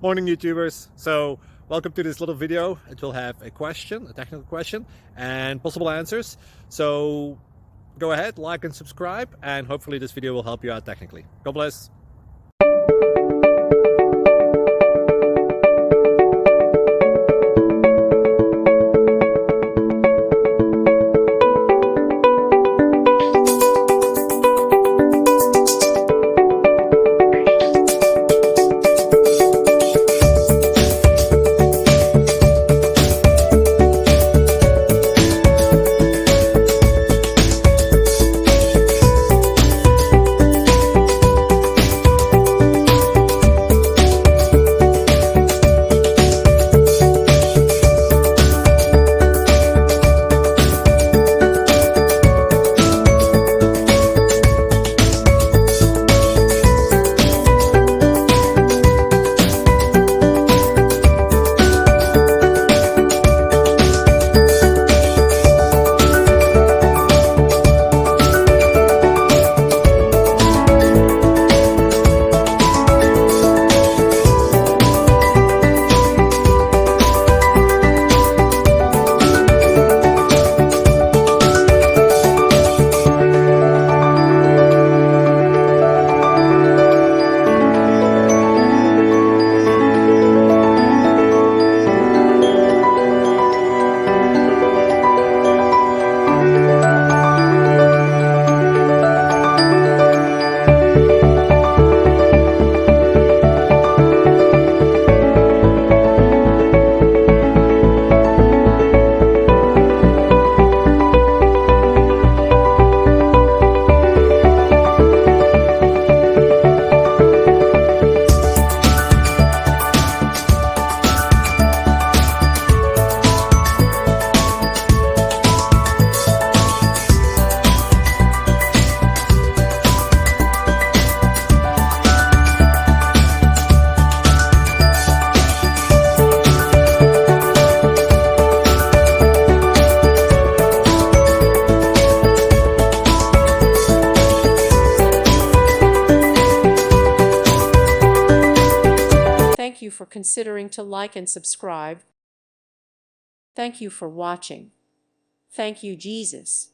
Morning YouTubers. So welcome to this little video. It will have a question, a technical question, and possible answers. So go ahead, like and subscribe, and hopefully this video will help you out technically. God bless. Thank you for considering to like and subscribe. Thank you for watching. Thank you, Jesus.